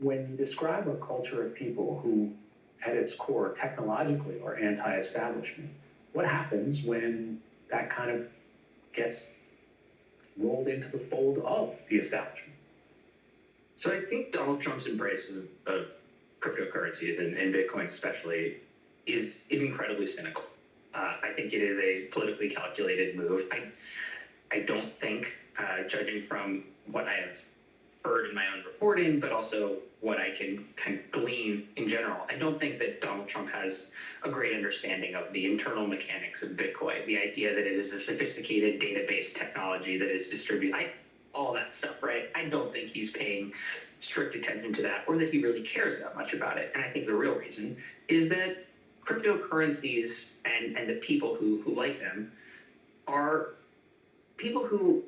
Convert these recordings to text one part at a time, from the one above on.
when you describe a culture of people who, at its core, technologically are anti-establishment, what happens when that kind of gets rolled into the fold of the establishment? So I think Donald Trump's embrace of cryptocurrencies and Bitcoin especially is incredibly cynical. I think it is a politically calculated move. I don't think, judging from what I have heard in my own reporting, but also what I can kind of glean in general, I don't think that Donald Trump has a great understanding of the internal mechanics of Bitcoin, the idea that it is a sophisticated database technology that is distributed, all that stuff, right? I don't think he's paying strict attention to that or that he really cares that much about it. And I think the real reason is that cryptocurrencies and the people who like them are people who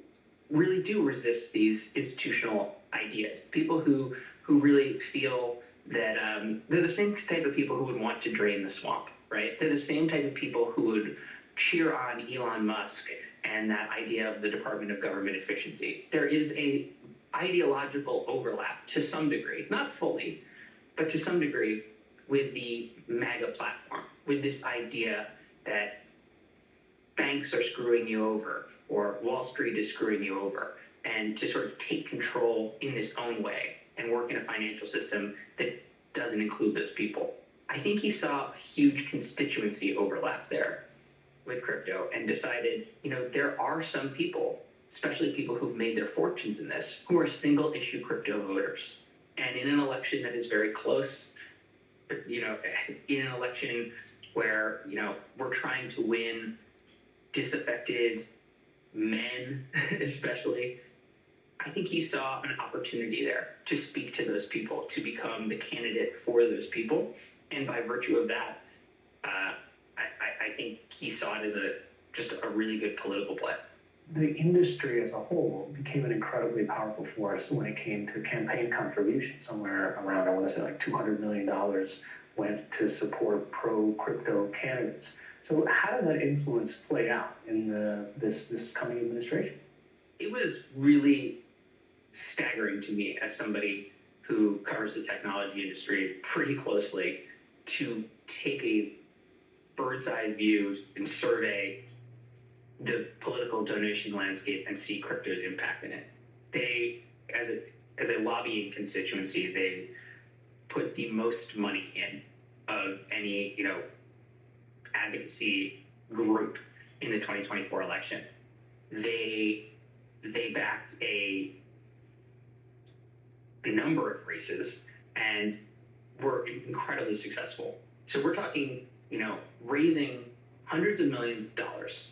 really do resist these institutional ideas, people who really feel that they're the same type of people who would want to drain the swamp, right? They're the same type of people who would cheer on Elon Musk and that idea of the Department of Government Efficiency. There is a ideological overlap to some degree, not fully, but to some degree with the MAGA platform, with this idea that banks are screwing you over or Wall Street is screwing you over, and to sort of take control in this own way and work in a financial system that doesn't include those people. I think he saw a huge constituency overlap there with crypto and decided, there are some people, especially people who've made their fortunes in this, who are single issue crypto voters. And in an election that is very close, in an election where, we're trying to win disaffected men, especially, I think he saw an opportunity there to speak to those people, to become the candidate for those people. And by virtue of that, I think he saw it as just a really good political play. The industry as a whole became an incredibly powerful force when it came to campaign contributions. Somewhere around, I want to say like $200 million went to support pro-crypto candidates. So how did that influence play out in this coming administration? It was really staggering to me as somebody who covers the technology industry pretty closely to take a bird's eye view and survey the political donation landscape and see crypto's impact in it. They, as a lobbying constituency, they put the most money in of any, advocacy group in the 2024 election. They backed a number of races and were incredibly successful. So we're talking, raising hundreds of millions of dollars,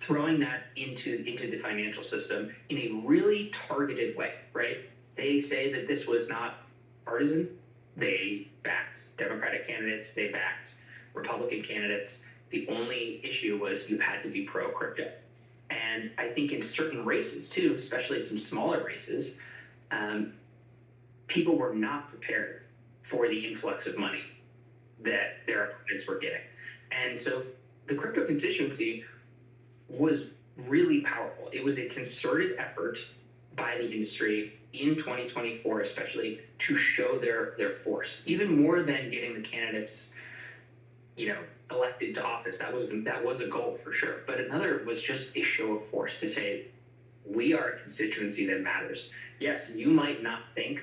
throwing that into the financial system in a really targeted way, right? They say that this was not partisan. They backed Democratic candidates. They backed Republican candidates. The only issue was you had to be pro-crypto. And I think in certain races too, especially some smaller races, people were not prepared for the influx of money that their opponents were getting. And so the crypto constituency was really powerful. It was a concerted effort by the industry in 2024, especially, to show their force, even more than getting the candidates, elected to office. That was a goal for sure. But another was just a show of force to say, we are a constituency that matters. Yes, you might not think,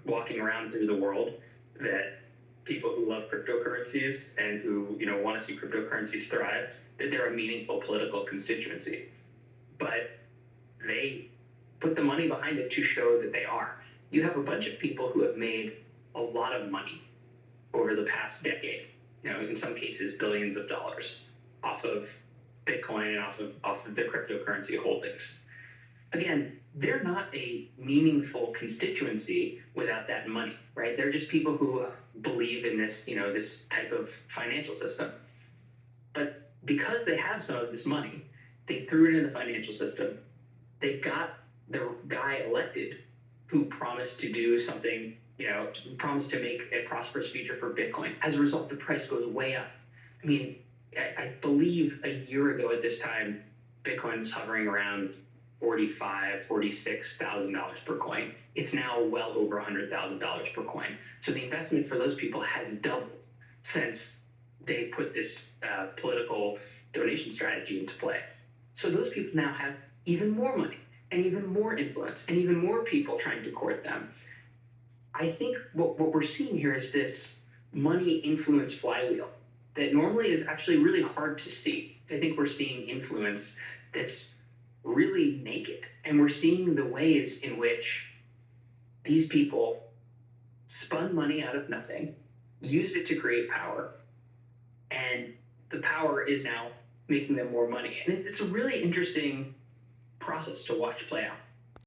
walking around through the world, that people who love cryptocurrencies and who want to see cryptocurrencies thrive, that they're a meaningful political constituency. But they put the money behind it to show that they are. You have a bunch of people who have made a lot of money over the past decade, in some cases billions of dollars off of Bitcoin and off of the cryptocurrency holdings. Again, they're not a meaningful constituency without that money, right? They're just people who believe in this, this type of financial system. But because they have some of this money, they threw it in the financial system. They got the guy elected who promised to do something, promised to make a prosperous future for Bitcoin. As a result, the price goes way up. I mean, I believe a year ago at this time, Bitcoin was hovering around $46,000 per coin. It's now well over $100,000 per coin. So the investment for those people has doubled since they put this political donation strategy into play. So those people now have even more money and even more influence and even more people trying to court them. I think what we're seeing here is this money influence flywheel that normally is actually really hard to see. I think we're seeing influence that's really naked, and we're seeing the ways in which these people spun money out of nothing, used it to create power, and the power is now making them more money. And it's a really interesting process to watch play out.